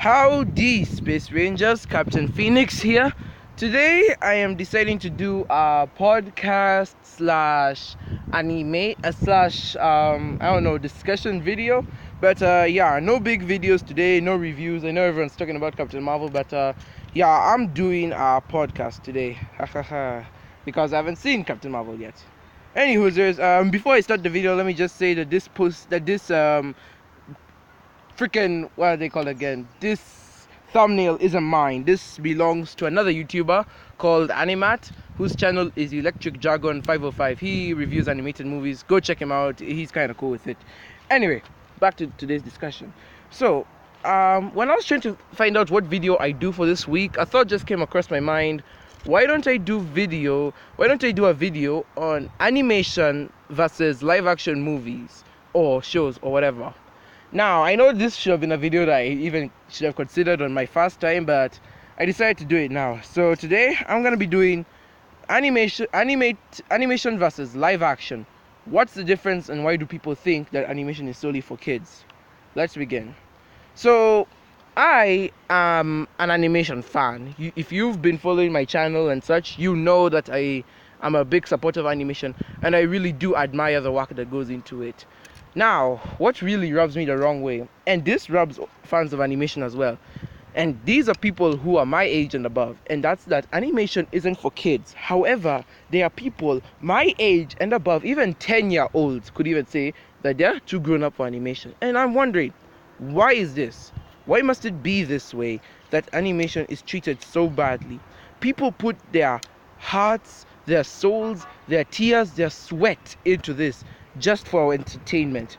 Howdy, Space Rangers, Captain Phoenix here. Today I am deciding to do a podcast slash anime slash I don't know, discussion video. But yeah, no big videos today, no reviews. I know everyone's talking about Captain Marvel, but yeah, I'm doing a podcast today. Because I haven't seen Captain Marvel yet. Anywho, before I start the video, let me just say that this freaking, what are they called again? This thumbnail isn't mine. This belongs to another YouTuber called Animat, whose channel is Electric Dragon 505. He reviews animated movies. Go check him out. He's kind of cool with it. Anyway, back to today's discussion. So, when I was trying to find out what video I do for this week, a thought just came across my mind. Why don't I do a video on animation versus live action movies or shows or whatever? Now, I know this should have been a video that I even should have considered on my first time, but I decided to do it now. So today, I'm going to be doing animation versus live action. What's the difference and why do people think that animation is solely for kids? Let's begin. So, I am an animation fan. If you've been following my channel and such, you know that I am a big supporter of animation, and I really do admire the work that goes into it. Now, what really rubs me the wrong way, and this rubs fans of animation as well, and these are people who are my age and above, and that's that animation isn't for kids. However, there are people my age and above, even 10-year-olds could even say that they're too grown up for animation. And I'm wondering, why is this? Why must it be this way, that animation is treated so badly? People put their hearts, their souls, their tears, their sweat into this just for our entertainment.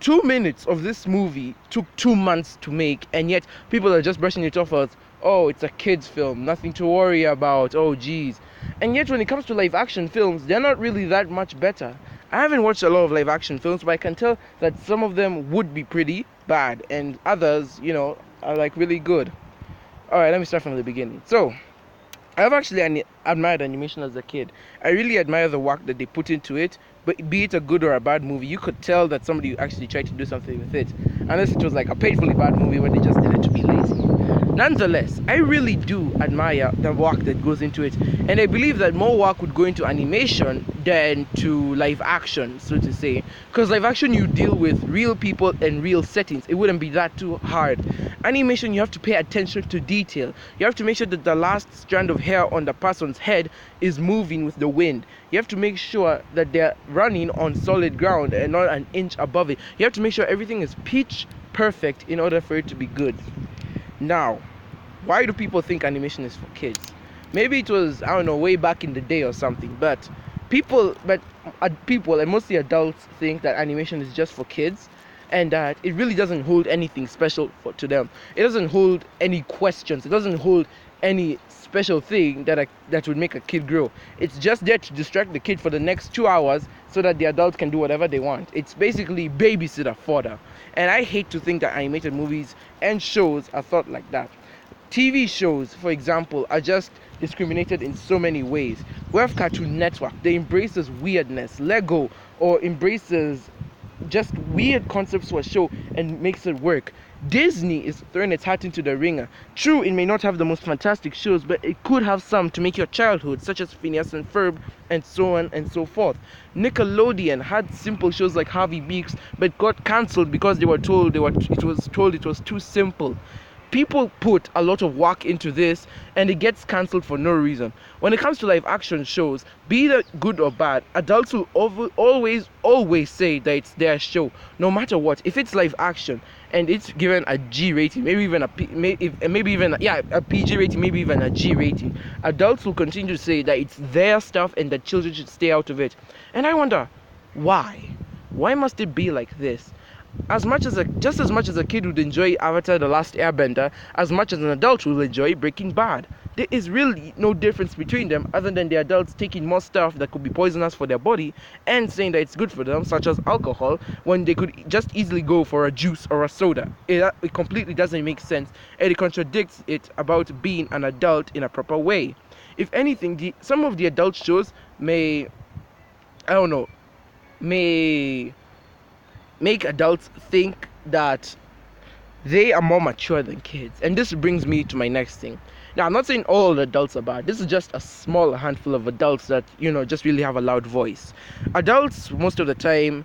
2 minutes of this movie took 2 months to make, and yet people are just brushing it off as, oh, it's a kids film, nothing to worry about, oh geez. And yet when it comes to live action films, they're not really that much better. I haven't watched a lot of live action films, but I can tell that some of them would be pretty bad, and others, are like really good. Alright, let me start from the beginning. So, I've actually admired animation as a kid. I really admire the work that they put into it, but be it a good or a bad movie, you could tell that somebody actually tried to do something with it. Unless it was like a painfully bad movie where they just did it to be lazy. Nonetheless, I really do admire the work that goes into it, and I believe that more work would go into animation than to live action, so to say. Because live action, you deal with real people and real settings. It wouldn't be that too hard. Animation, you have to pay attention to detail. You have to make sure that the last strand of hair on the person's head is moving with the wind. You have to make sure that they're running on solid ground and not an inch above it. You have to make sure everything is pitch perfect in order for it to be good. Now, why do people think animation is for kids? Maybe it was, I don't know, way back in the day or something, but people and mostly adults think that animation is just for kids, and that it really doesn't hold anything special to them. It doesn't hold any questions. It doesn't hold any special thing that would make a kid grow. It's just there to distract the kid for the next 2 hours so that the adult can do whatever they want. It's basically babysitter fodder. And I hate to think that animated movies and shows are thought like that. TV shows, for example, are just discriminated in so many ways. We have Cartoon Network. They embraces weirdness. Lego or embraces just weird concepts for a show and makes it work. Disney is throwing its hat into the ringer. True, it may not have the most fantastic shows, but it could have some to make your childhood, such as Phineas and Ferb, and so on and so forth. Nickelodeon had simple shows like Harvey Beaks, but got cancelled because it was told it was too simple. People put a lot of work into this, and it gets cancelled for no reason. When it comes to live action shows, be that good or bad, adults will always say that it's their show, no matter what. If it's live action and it's given a G rating, maybe even a PG rating, maybe even a G rating, adults will continue to say that it's their stuff and that children should stay out of it. And I wonder, why? Why must it be like this? Just as much as a kid would enjoy Avatar: The Last Airbender, as much as an adult will enjoy Breaking Bad. There is really no difference between them other than the adults taking more stuff that could be poisonous for their body and saying that it's good for them, such as alcohol, when they could just easily go for a juice or a soda. It completely doesn't make sense, and it contradicts it about being an adult in a proper way. If anything, some of the adult shows may make adults think that they are more mature than kids. And this brings me to my next thing. Now, I'm not saying all adults are bad. This is just a small handful of adults that, just really have a loud voice. Adults, most of the time,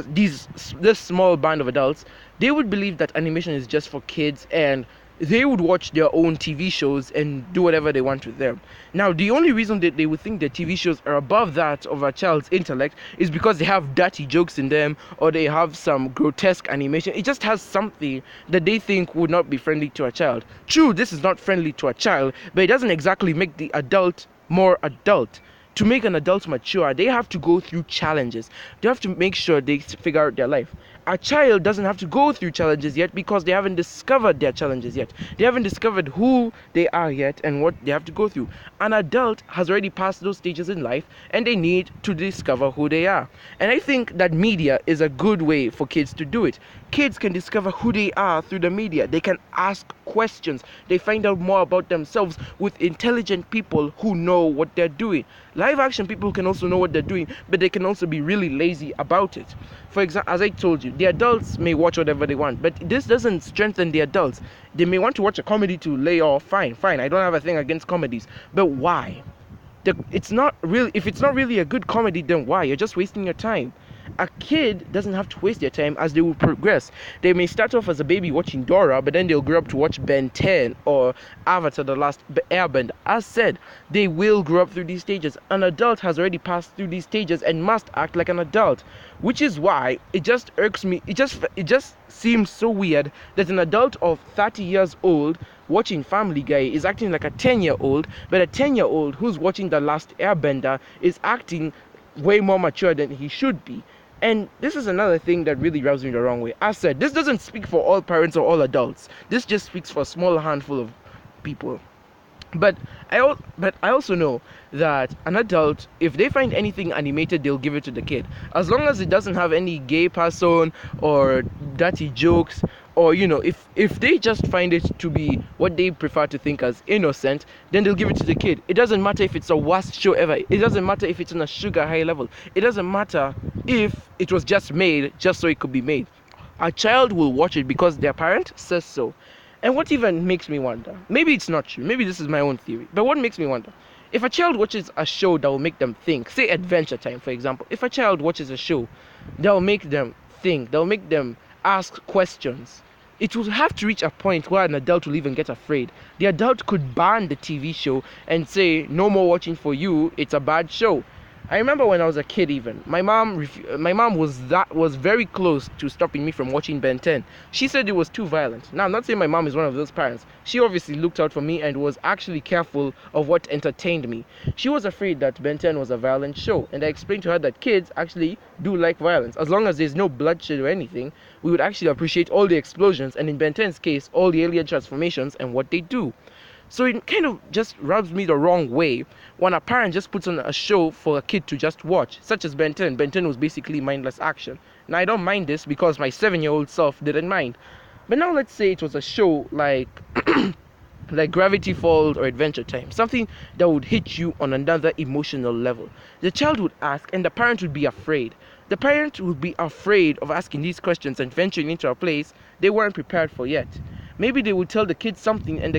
this small band of adults, they would believe that animation is just for kids, and they would watch their own TV shows and do whatever they want with them. Now, the only reason that they would think that TV shows are above that of a child's intellect is because they have dirty jokes in them, or they have some grotesque animation. It just has something that they think would not be friendly to a child. True, this is not friendly to a child, but it doesn't exactly make the adult more adult. To make an adult mature, they have to go through challenges. They have to make sure they figure out their life. A child doesn't have to go through challenges yet because they haven't discovered their challenges yet. They haven't discovered who they are yet and what they have to go through. An adult has already passed those stages in life, and they need to discover who they are. And I think that media is a good way for kids to do it. Kids can discover who they are through the media. They can ask questions. They find out more about themselves with intelligent people who know what they're doing. Live action people can also know what they're doing, but they can also be really lazy about it. For example, as I told you, the adults may watch whatever they want, but this doesn't strengthen the adults. They may want to watch a comedy to lay off. Fine. I don't have a thing against comedies, but why? It's not really. If it's not really a good comedy, then why? You're just wasting your time. A kid doesn't have to waste their time as they will progress. They may start off as a baby watching Dora, but then they'll grow up to watch Ben 10 or Avatar The Last Airbender. As said, they will grow up through these stages. An adult has already passed through these stages and must act like an adult, which is why it just irks me. It just seems so weird that an adult of 30 years old watching Family Guy is acting like a 10-year-old, but a 10-year-old who's watching The Last Airbender is acting way more mature than he should be. And this is another thing that really rubs me the wrong way. As said, this doesn't speak for all parents or all adults. This just speaks for a small handful of people. But I also know that an adult, if they find anything animated, they'll give it to the kid. As long as it doesn't have any gay person or dirty jokes, or if they just find it to be what they prefer to think as innocent, then they'll give it to the kid. It doesn't matter if it's the worst show ever. It doesn't matter if it's on a sugar high level. It doesn't matter if it was just made just so it could be made. A child will watch it because their parent says so. And what even makes me wonder, maybe it's not true, maybe this is my own theory, but what makes me wonder, if a child watches a show that will make them think, say Adventure Time for example, if a child watches a show that will make them think, that will make them ask questions, it will have to reach a point where an adult will even get afraid. The adult could ban the TV show and say, no more watching for you, it's a bad show. I remember when I was a kid even, my mom was very close to stopping me from watching Ben 10. She said it was too violent. Now, I'm not saying my mom is one of those parents. She obviously looked out for me and was actually careful of what entertained me. She was afraid that Ben 10 was a violent show, and I explained to her that kids actually do like violence. As long as there's no bloodshed or anything, we would actually appreciate all the explosions, and in Ben 10's case, all the alien transformations and what they do. So it kind of just rubs me the wrong way when a parent just puts on a show for a kid to just watch, such as Ben 10. Ben 10 was basically mindless action. Now, I don't mind this because my 7-year-old self didn't mind. But now let's say it was a show like like Gravity Falls or Adventure Time, something that would hit you on another emotional level. The child would ask and the parent would be afraid. The parent would be afraid of asking these questions and venturing into a place they weren't prepared for yet. Maybe they would tell the kid something and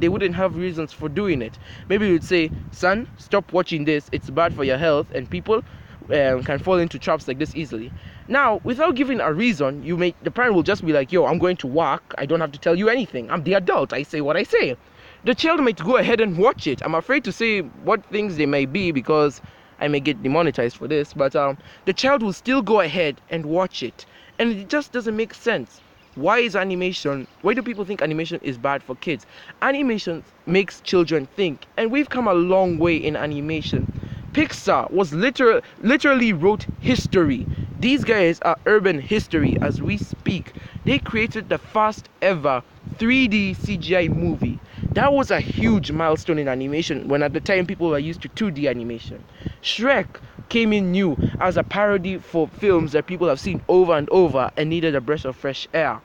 they wouldn't have reasons for doing it. Maybe they would say, son, stop watching this, it's bad for your health, and people can fall into traps like this easily. Now, without giving a reason, the parent will just be like, yo, I'm going to work, I don't have to tell you anything, I'm the adult, I say what I say. The child might go ahead and watch it. I'm afraid to say what things they may be because I may get demonetized for this, but the child will still go ahead and watch it, and it just doesn't make sense. Why do people think animation is bad for kids? Animation makes children think, and we've come a long way in animation. Pixar was literally wrote history. These guys are urban history as we speak. They created the first ever 3D CGI movie. That was a huge milestone in animation when at the time people were used to 2D animation. Shrek came in new as a parody for films that people have seen over and over and needed a breath of fresh air.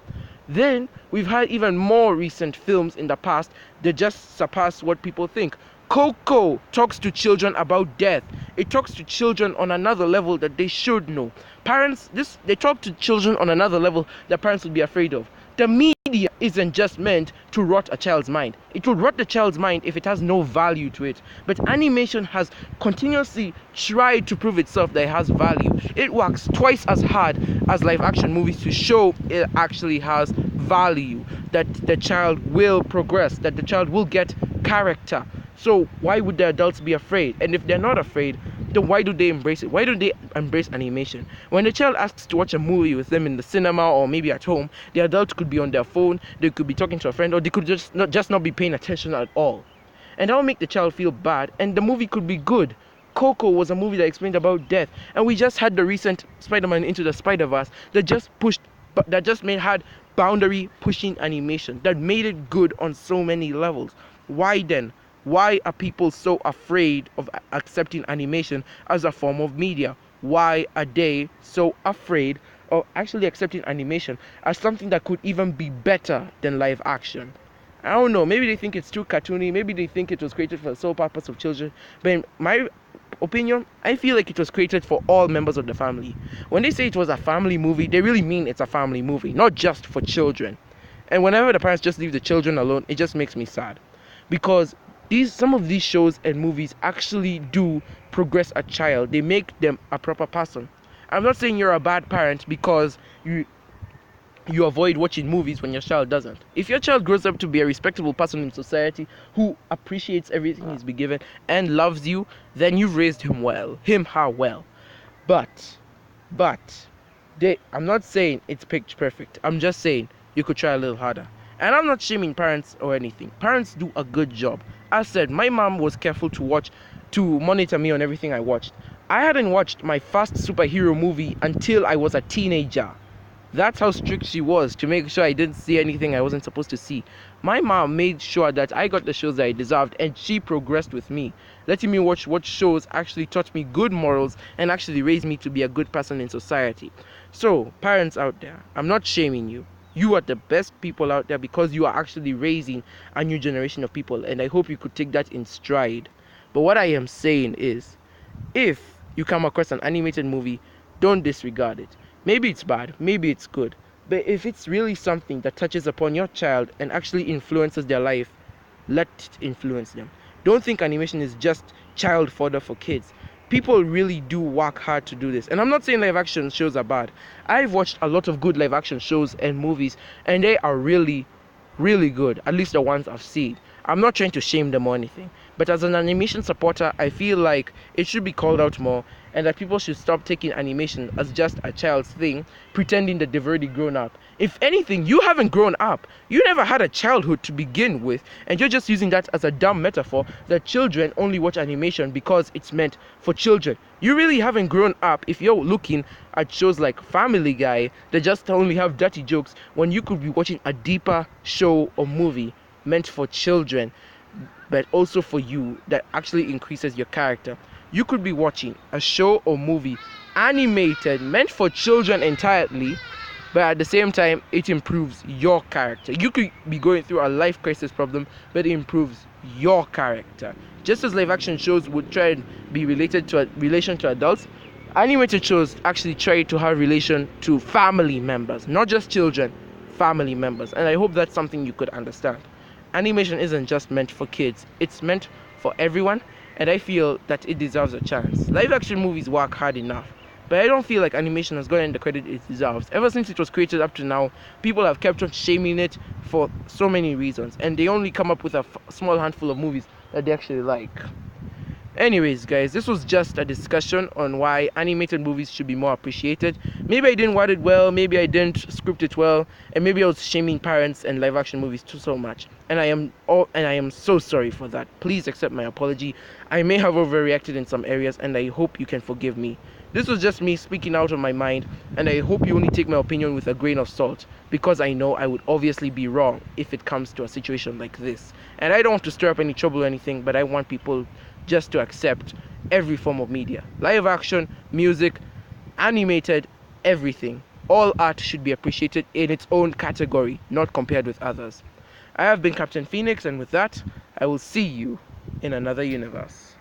Then we've had even more recent films in the past that just surpass what people think. Coco talks to children about death. It talks to children on another level that they should know. They talk to children on another level that parents would be afraid of. The media isn't just meant to rot a child's mind. It will rot the child's mind if it has no value to it. But animation has continuously tried to prove itself that it has value. It works twice as hard as live action movies to show it actually has value, that the child will progress, that the child will get character. So why would the adults be afraid? And if they're not afraid, then why do they embrace it? Why do they embrace animation? When the child asks to watch a movie with them in the cinema or maybe at home, the adult could be on their phone, they could be talking to a friend, or they could just not be paying attention at all. And that will make the child feel bad, and the movie could be good. Coco was a movie that explained about death, and we just had the recent Spider-Man Into the Spider-Verse that just had boundary pushing animation that made it good on so many levels. Why then? Why are people so afraid of accepting animation as a form of media? Why are they so afraid of actually accepting animation as something that could even be better than live action? I don't know, maybe they think it's too cartoony, maybe they think it was created for the sole purpose of children, but in my opinion, I feel like it was created for all members of the family. When they say it was a family movie, they really mean it's a family movie, not just for children. And whenever the parents just leave the children alone, it just makes me sad. Because some of these shows and movies actually do progress a child. They make them a proper person. I'm not saying you're a bad parent because you avoid watching movies when your child doesn't. If your child grows up to be a respectable person in society who appreciates everything he's been given and loves you, then you've raised him her well. But I'm not saying it's picture perfect. I'm just saying you could try a little harder. And I'm not shaming parents or anything. Parents do a good job. As said, my mom was careful to monitor me on everything I watched. I hadn't watched my first superhero movie until I was a teenager. That's how strict she was to make sure I didn't see anything I wasn't supposed to see. My mom made sure that I got the shows that I deserved, and she progressed with me, letting me watch what shows actually taught me good morals and actually raised me to be a good person in society. So, parents out there, I'm not shaming you. You are the best people out there because you are actually raising a new generation of people, and I hope you could take that in stride. But what I am saying is, if you come across an animated movie, don't disregard it. Maybe it's bad, maybe it's good, but if it's really something that touches upon your child and actually influences their life, let it influence them. Don't think animation is just child fodder for kids. People really do work hard to do this. And I'm not saying live action shows are bad. I've watched a lot of good live action shows and movies, and they are really, really good, at least the ones I've seen. I'm not trying to shame them or anything, but as an animation supporter, I feel like it should be called out more, and that people should stop taking animation as just a child's thing, pretending that they've already grown up. If anything, you haven't grown up. You never had a childhood to begin with, and you're just using that as a dumb metaphor that children only watch animation because it's meant for children. You really haven't grown up if you're looking at shows like Family Guy that just only have dirty jokes when you could be watching a deeper show or movie meant for children, but also for you, that actually increases your character. You could be watching a show or movie animated meant for children entirely, but at the same time it improves your character. You could be going through a life crisis problem, but it improves your character. Just as live action shows would try and be related to a relation to adults, animated shows actually try to have relation to family members, not just children, family members. And I hope that's something you could understand. Animation isn't just meant for kids, it's meant for everyone, and I feel that it deserves a chance. Live action movies work hard enough, but I don't feel like animation has gotten the credit it deserves. Ever since it was created up to now, people have kept on shaming it for so many reasons, and they only come up with a small handful of movies that they actually like. Anyways, guys, this was just a discussion on why animated movies should be more appreciated. Maybe I didn't word it well, maybe I didn't script it well, and maybe I was shaming parents and live action movies too so much. And I am so sorry for that. Please accept my apology. I may have overreacted in some areas, and I hope you can forgive me. This was just me speaking out of my mind, and I hope you only take my opinion with a grain of salt, because I know I would obviously be wrong if it comes to a situation like this. And I don't want to stir up any trouble or anything, but I want people just to accept every form of media. Live action, music, animated, everything. All art should be appreciated in its own category, not compared with others. I have been Captain Phoenix, and with that, I will see you in another universe.